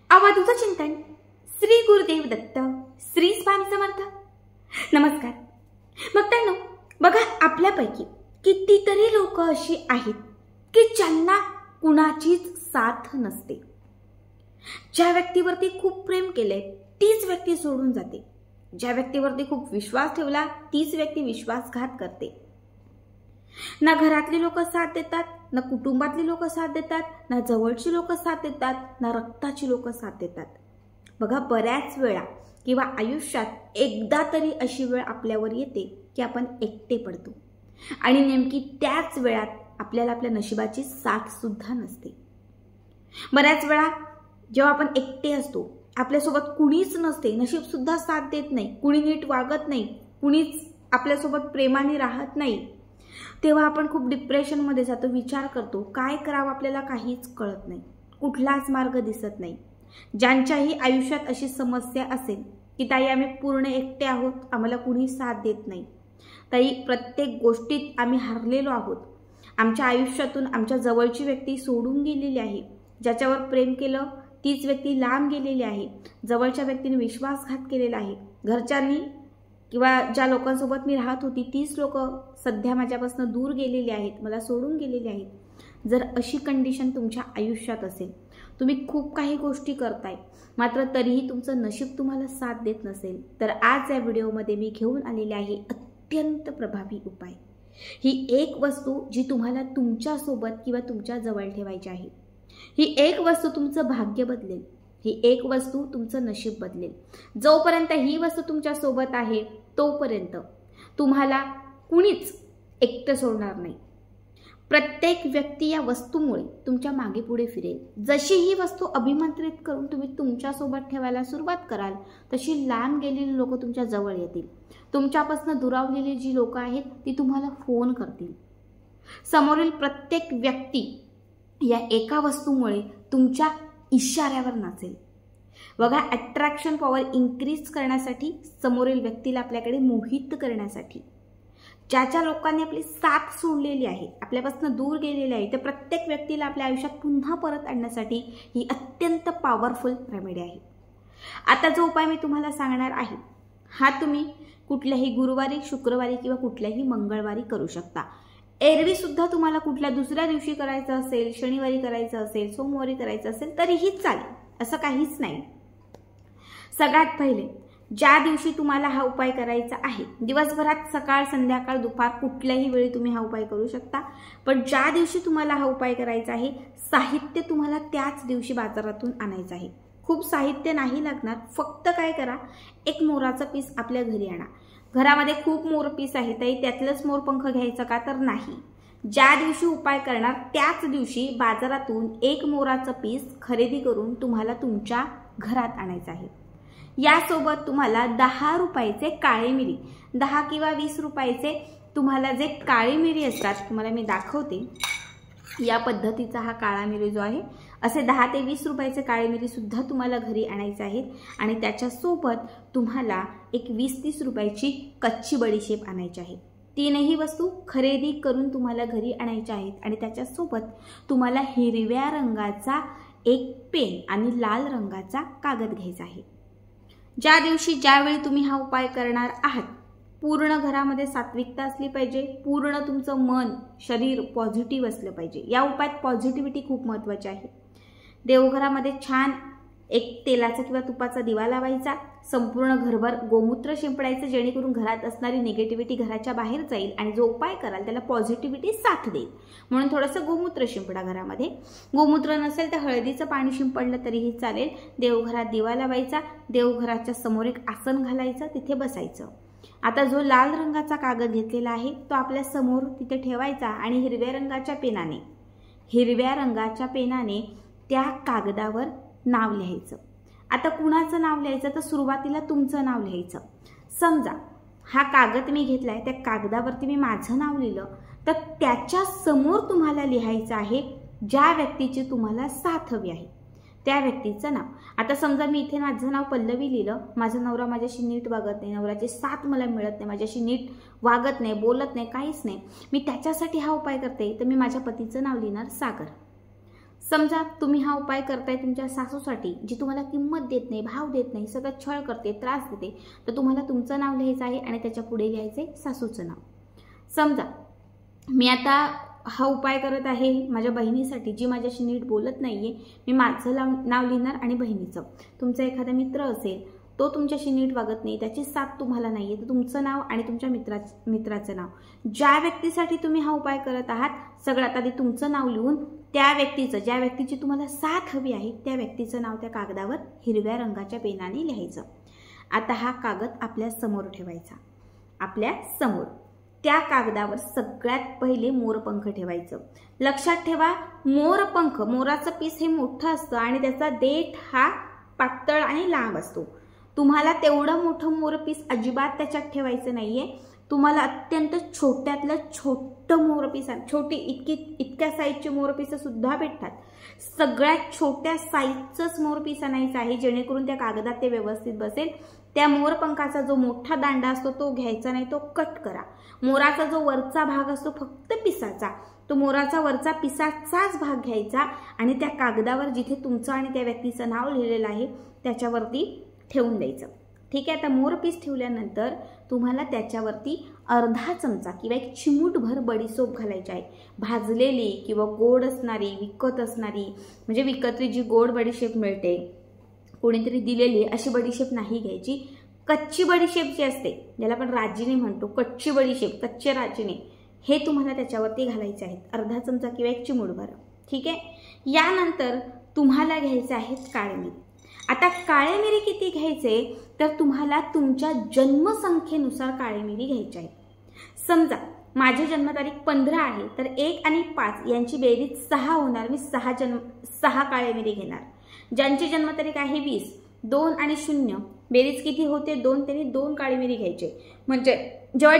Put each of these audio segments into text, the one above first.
आवाजूचं चिंतन श्री गुरुदेव दत्त श्री स्वामी समर्थ। नमस्कार भक्तांनो, बघा आपल्यापैकी कितीतरी लोक अशी आहेत की ज्यांना कुणाचीच साथ नसते। ज्या व्यक्तीवरती खूप प्रेम केले तीच व्यक्ती सोडून जाते, ज्या व्यक्तीवरती खूप विश्वास ठेवला तीच व्यक्ती विश्वासघात करते। ना घरातली लोक साथ देतात, ना कुटुंबातली लोक साथ देतात, ना जवळची लोक साथ देतात, ना रक्ताची लोक साथ देतात। बघा बऱ्याच वेळा किंवा आयुष्यात एकदा तरी अशी वेळ आपल्यावर येते की आपण एकटे पडतो आणि नेमकी त्याच वेळात आपल्याला आपल्या नशिबाची साथ सुद्धा नसते। बऱ्याच वेळा जेव्हा आपण एकटे असतो, आपल्यासोबत कुणीच नसते, नशीब सुद्धा साथ देत नाही, कुणी नीट वागत नाही, कुणीच आपल्यासोबत प्रेमाने राहत नाही, तेव्हा आपण खूप डिप्रेशनमध्ये जातो, विचार करतो काय करावं आपल्याला काहीच कळत नाही, कुठलाच मार्ग दिसत नाही। ज्यांच्याही आयुष्यात अशी समस्या असेल की ताई आम्ही पूर्ण एकटे आहोत, आम्हाला कुणी साथ देत नाही, ताई प्रत्येक गोष्टीत आम्ही हरलेलो आहोत, आमच्या आयुष्यातून आमच्या जवळची व्यक्ती सोडून गेलेली आहे, ज्याच्यावर प्रेम केलं तीच व्यक्ती लांब गेलेली आहे, जवळच्या व्यक्तीने विश्वासघात केलेला आहे, घरच्यांनी किंवा ज्या लोकांसोबत मी राहत होती तीच लोक सध्या माझ्यापासून दूर गेलेली आहेत, मला सोडून गेलेली आहेत। जर अशी कंडिशन तुमच्या आयुष्यात असेल, तुम्ही खूप काही गोष्टी करताय मात्र तरीही तुमचं नशीब तुम्हाला साथ देत नसेल, तर आज या व्हिडिओमध्ये मी घेऊन आलेले आहे अत्यंत प्रभावी उपाय। ही एक वस्तू जी तुम्हाला तुमच्यासोबत किंवा तुमच्या जवळ ठेवायची आहे। ही एक वस्तू तुमचं भाग्य बदलेल, ही एक वस्तू तुमचं नशीब बदलेल। जोपर्यंत ही वस्तू तुमच्या सोबत आहे तोपर्यंत तुम्हाला कुणीच एकटं सोडणार नाही। प्रत्येक व्यक्ती या वस्तूमुळे तुमच्या मागे पुढे फिरेल। जशी ही वस्तू अभिमंत्रित करून तुम्ही तुमच्या सोबत ठेवायला सुरुवात कराल तशी लांब गेलेली लोक तुमच्या जवळ येतील, तुमच्यापासून दुरावलेली जी लोक आहेत ती तुम्हाला फोन करतील। समोरील प्रत्येक व्यक्ती या एका वस्तूमुळे तुमच्या इशाऱ्यावर नाचेल। बघा अट्रॅक्शन पॉवर इन्क्रीज करण्यासाठी, समोरील व्यक्तीला आपल्याकडे मोहित करण्यासाठी, ज्या लोकांनी आपली साथ सोडलेली आहे, आपल्यापासून दूर गेलेले आहे, त्या प्रत्येक व्यक्तीला आपल्या आयुष्यात पुन्हा परत आणण्यासाठी ही अत्यंत पॉवरफुल रेमेडी आहे। आता जो उपाय मी तुम्हाला सांगणार आहे हा तुम्ही कुठल्याही गुरुवारी, शुक्रवारी किंवा कुठल्याही मंगळवारी करू शकता। एरवी सुद्धा तुम्हाला कुठल्या दुसऱ्या दिवशी करायचं असेल, शनिवारी करायचं असेल, सोमवारी करायचं असेल तरीही चालेल, असं काहीच नाही। सगळ्यात पहिले ज्या दिवशी तुम्हाला हा उपाय करायचा आहे, दिवसभरात सकाळ संध्याकाळ दुपार कुठल्याही वेळी तुम्ही हा उपाय करू शकता, पण ज्या दिवशी तुम्हाला हा उपाय करायचा आहे साहित्य तुम्हाला त्याच दिवशी बाजारातून आणायचं आहे। खूप साहित्य नाही लागणार, फक्त काय करा, एक मोराचं पीस आपल्या घरी आणा। घरामध्ये खूप मोर पीस आहे ताई, त्यातलंच मोरपंख घ्यायचं का, तर नाही, ज्या दिवशी उपाय करणार त्याच दिवशी बाजारातून एक मोराचं पीस खरेदी करून तुम्हाला तुमच्या घरात आणायचं आहे। यासोबत तुम्हाला 10 रुपयाचे काळे मिरी, 10 किंवा 20 रुपयाचे तुम्हाला जे काळी मिरी असतात, तुम्हाला मी दाखवते या पद्धतीचा हा काळा मिरी जो आहे, असे 10 ते 20 रुपयाचे काळे मिरी सुद्धा तुम्हाला घरी आणायचे आहेत आणि त्याच्यासोबत तुम्हाला एक 20-30 रुपयाची कच्ची बडीशेप आणायची आहे। तीनही वस्तू खरेदी करून तुम्हाला घरी आणायच्या आहेत आणि त्याच्यासोबत तुम्हाला हिरव्या रंगाचा एक पेन आणि लाल रंगाचा कागद घ्यायचा आहे। ज्या दिवशी ज्यावेळी तुम्ही हा उपाय करणार आहात, पूर्ण घरामध्ये सात्विकता असली पाहिजे, पूर्ण तुमचं मन शरीर पॉझिटिव्ह असलं पाहिजे। या उपायात पॉझिटिव्हिटी खूप महत्त्वाची आहे। देवघरामध्ये छान एक तेलाचा किंवा तुपाचा दिवा लावायचा, संपूर्ण घरभर गोमूत्र शिंपडायचं, जेणेकरून घरात असणारी निगेटिव्हिटी घराच्या बाहेर जाईल आणि जो उपाय कराल त्याला पॉझिटिव्हिटी साथ देईल, म्हणून थोडंसं गोमूत्र शिंपडा घरामध्ये। गोमूत्र नसेल तर हळदीचं पाणी शिंपडलं तरीही चालेल। देवघरात दिवा लावायचा, देवघराच्या समोर एक आसन घालायचं, तिथे बसायचं। आता जो लाल रंगाचा कागद घेतलेला आहे तो आपल्या समोर तिथे ठेवायचा आणि हिरव्या रंगाच्या पेनाने त्या कागदावर नाव लिहायचं। आता कुणाचं नाव लिहायचं, तर सुरुवातीला तुमचं नाव लिहायचं। समजा हा कागद मी घेतलाय, त्या कागदावरती मी माझं नाव लिहिलं, तर त्याच्या समोर तुम्हाला लिहायचं आहे ज्या व्यक्तीची तुम्हाला साथ हवी आहे त्या व्यक्तीचं नाव। आता समजा मी इथे माझं नाव पल्लवी लिहिलं, माझा नवरा माझ्याशी नीट वागत नाही, नवऱ्याची साथ मला मिळत नाही, माझ्याशी नीट वागत नाही, बोलत नाही, काहीच नाही, मी त्याच्यासाठी हा उपाय करते, तर मी माझ्या पतीचं नाव लिहिणार सागर। समजा तुम्ही हा उपाय करताय तुमच्या सासूसाठी, जी तुम्हाला किंमत देत नाही, भाव देत नाही, सतत छळ करते, त्रास देते, तर तुम्हाला तुमचं नाव लिहायचं आहे आणि त्याच्या पुढे लिहायचं आहे सासूचं नाव. समजा मी आता हा उपाय करत आहे माझ्या बहिणीसाठी, जी माझ्याशी नीट बोलत नाहीये, मी माझं नाव लिहिणार आणि बहिणीचं. तुमचा एखादा मित्र असेल, तो तुमच्याशी नीट वागत नाही, त्याची साथ तुम्हाला नाहीये, तर तुमचं नाव आणि तुमच्या मित्राचं नाव, ज्या व्यक्तीसाठी तुम्ही हा उपाय करत आहात, सगळ्यात आधी तुमचं नाव लिहून त्या व्यक्तीचं, ज्या व्यक्तीची तुम्हाला साथ हवी आहे, त्या व्यक्तीचं नाव त्या कागदावर हिरव्या रंगाच्या पेनाने लिहायचं. आता हा कागद आपल्या समोर ठेवायचा, आपल्या समोर. त्या कागदावर सगळ्यात पहिले मोरपंख ठेवायचं. लक्षात ठेवा, मोरपंख, मोराचं पीस हे मोठं असतं आणि त्याचा देठ हा पातळ आणि लांब असतो. तुम्हाला तेवढं मोठं मोरपीस अजिबात त्याच्यात ठेवायचं नाहीये. तुम्हाला अत्यंत छोट्यातलं छोटं मोरपीस, छोटी इतक्या साईजचे मोरपीस सुद्धा भेटतात. सगळ्यात छोट्या साईजचंच मोरपीस आणायचं आहे, जेणेकरून त्या कागदात ते व्यवस्थित बसेल. त्या मोरपंखाचा जो मोठा दांडा असतो तो घ्यायचा नाही, तो कट करा. मोराचा जो वरचा भाग असतो फक्त पिसाचा, तो मोराचा वरचा पिसाचाच भाग घ्यायचा आणि त्या कागदावर जिथे तुमचं आणि त्या व्यक्तीचं नाव लिहिलेलं आहे त्याच्यावरती ठेवून द्यायचं. ठीक आहे. आता मोरपीस ठेवल्यानंतर तुम्हाला त्याच्यावरती अर्धा चमचा किंवा एक चिमूटभर बडीसोप घालायची आहे. भाजलेली किंवा गोड असणारी, विकत असणारी, म्हणजे विकतली जी गोड बडीशेप मिळते, कोणीतरी दिलेली अशी बडीशेप नाही घ्यायची. कच्ची बडीशेप जी असते, ज्याला आपण राजिनी म्हणतो, कच्ची बडीशेप, कच्चे राजिनी, हे तुम्हाला त्याच्यावरती घालायचे आहेत, अर्धा चमचा किंवा एक चिमूटभर. ठीक आहे. यानंतर तुम्हाला घ्यायचे आहेत काळे मिरी. आता काळे मिरी किती घ्यायचे, तर तुम्हाला तुमच्या जन्मसंख्येनुसार काळे मिरी घ्यायचे आहेत. समजा माझी जन्मतारीख 15 आहे, तर 1 आणि 5 यांची बेरीज 6 होणार. मी 6 काळे मिरी घेणार. ज्यांची जन्मतारीख आहे 20, 2 आणि 0 बेरीज किती होते, 2, त्यांनी 2 काळी मिरी घ्यायचे. म्हणजे जेव्हा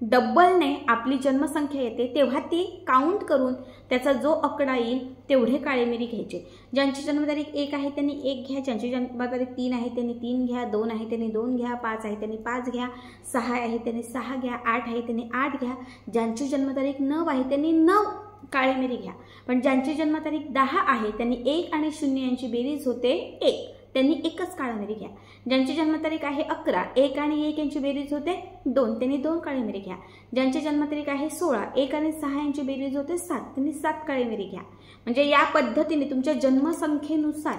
डबलने आपली जन्मसंख्या येते तेव्हा ती काउंट करून त्याचा जो आकडा येईल तेवढे काळे मिरी घ्यायचे. ज्यांची जन्मतारीख 1 आहे त्यांनी 1 घ्या, ज्यांची जन्मतारीख 3 आहे त्यांनी 3 घ्या, 2 आहे त्यांनी 2 घ्या, 5 आहे त्यांनी 5 घ्या, 6 आहे त्यांनी 6 घ्या, 8 आहे त्यांनी 8 घ्या. ज्यांची जन्मतारीख 9 आहे त्यांनी 9 काळे मिरी घ्या. पण ज्यांची जन्मतारीख 10 आहे त्यांनी 1 आणि 0 यांची बेरीज होते 1, त्यांनी एकच काळी मिरी घ्या. ज्यांची जन्मतारीख आहे 11, 1 आणि 1 यांची बेरीज होते 2, त्यांनी 2 काळी मिरी घ्या. ज्यांची जन्मतारीख आहे 16, 1 आणि 6 यांची बेरीज होते 7, त्यांनी 7 काळी मिरी घ्या. म्हणजे या पद्धतीने तुमच्या जन्मसंख्येनुसार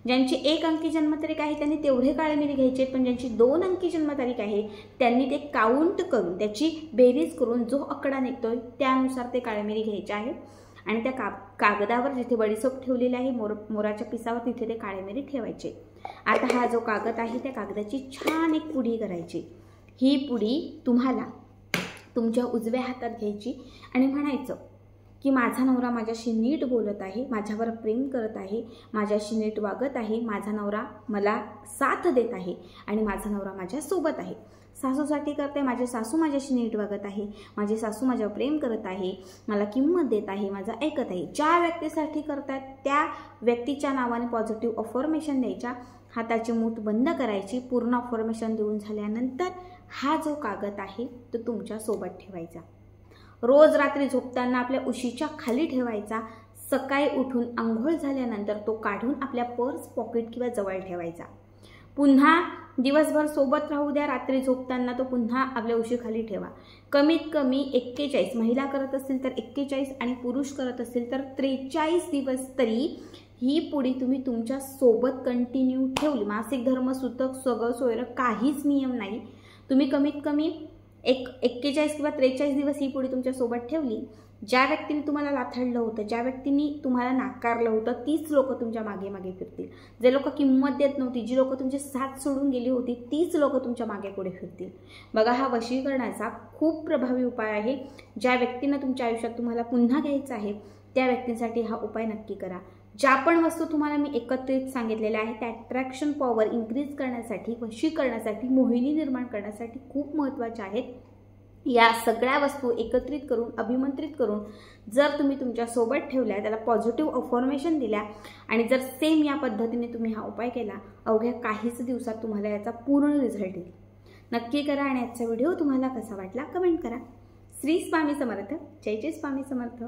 ज्यांची 1 अंकी जन्मतारीख आहे त्यांनी तेवढे काळे मिरी घ्यायचे, पण ज्यांची 2 अंकी जन्मतारीख आहे त्यांनी ते काउंट करून, त्याची बेरीज करून जो आकडा निघतोय त्यानुसार ते काळे मिरी घ्यायचे आहे. आणि त्या कागदावर जिथे बडीसोप ठेवलेली आहे मोराच्या पिसावर, तिथे ते काळे मिरी ठेवायचे. आता हा जो कागद आहे त्या कागदाची छान एक पुडी करायची. ही पुडी तुम्हाला तुमच्या उजव्या हातात घ्यायची आणि म्हणायचं की माझा नवरा माझ्याशी नीट बोलत आहे, माझ्यावर प्रेम करत आहे, माझ्याशी नीट वागत आहे, माझा नवरा मला साथ देत आहे आणि माझा नवरा माझ्यासोबत आहे. सासूसाठी करते, माझी सासू माझ्याशी नीट वागत आहे, माझी सासू माझ्यावर प्रेम करत आहे, मला किंमत देत आहे, माझं ऐकत आहे. ज्या व्यक्तीसाठी करतात त्या व्यक्तीच्या नावाने पॉझिटिव्ह अफर्मेशन द्यायच्या. हाताची मूठ बंद करायची. पूर्ण अफर्मेशन देऊन झाल्यानंतर हा जो कागद आहे तो तुमच्या सोबत ठेवायचा. रोज रात्री झोपताना आपल्या उशीच्या खाली ठेवायचा. सकाळी उठून आंघोळ झाल्यानंतर तो काढून आपल्या पर्स, पॉकेट किंवा जवळ ठेवायचा. पुन्हा दिवसभर सोबत राहू द्या, रात्री झोपताना तो पुन्हा आपल्या उशीखाली ठेवा. कमीत कमी 41, महिला करत असतील तर 41 आणि पुरुष करत असतील तर 43 दिवस तरी ही पुडी तुम्ही तुमच्या सोबत कंटिन्यू ठेवली. मासिक धर्म, सुतक, सगळं सोयरं काहीच नियम नाही. तुम्ही कमीत कमी 41 किंवा 43 दिवस ही पुडी तुमच्या सोबत ठेवली. ज्या व्यक्तीने तुम्हाला लाथडलं होतं, ज्या व्यक्तीने तुम्हाला नाकारलं होतं, तीच लोक तुमच्या मागे मागे फिरतील. जे लोक किंमत देत नव्हती, जी लोक तुमची साथ सोडून गेली होती, तीच लोक तुमच्या मागे पुढे फिरतील. बघा, हा वशीकरणाचा खूप प्रभावी उपाय आहे. ज्या व्यक्तीनं तुमच्या आयुष्यात तुम्हाला पुन्हा घ्यायचं आहे त्या व्यक्तींसाठी हा उपाय नक्की करा. ज्या पण वस्तू तुम्हाला मी एकत्रित सांगितलेल्या आहेत त्या अट्रॅक्शन पॉवर इन्क्रीज करण्यासाठी, वशीकरणासाठी, मोहिनी निर्माण करण्यासाठी खूप महत्त्वाच्या आहेत. या सगळ्या वस्तू एकत्रित करून, अभिमंत्रित करून जर तुम्ही तुमच्या सोबत ठेवल्या, त्याला पॉझिटिव्ह अफर्मेशन दिल्या आणि जर सेम या पद्धतीने तुम्ही हा उपाय केला, अवघ्या काहीच दिवसात तुम्हाला याचा पूर्ण रिझल्ट येईल. नक्की करा आणि आजचा व्हिडिओ तुम्हाला कसा वाटला कमेंट करा. श्री स्वामी समर्थ. जय जय स्वामी समर्थ.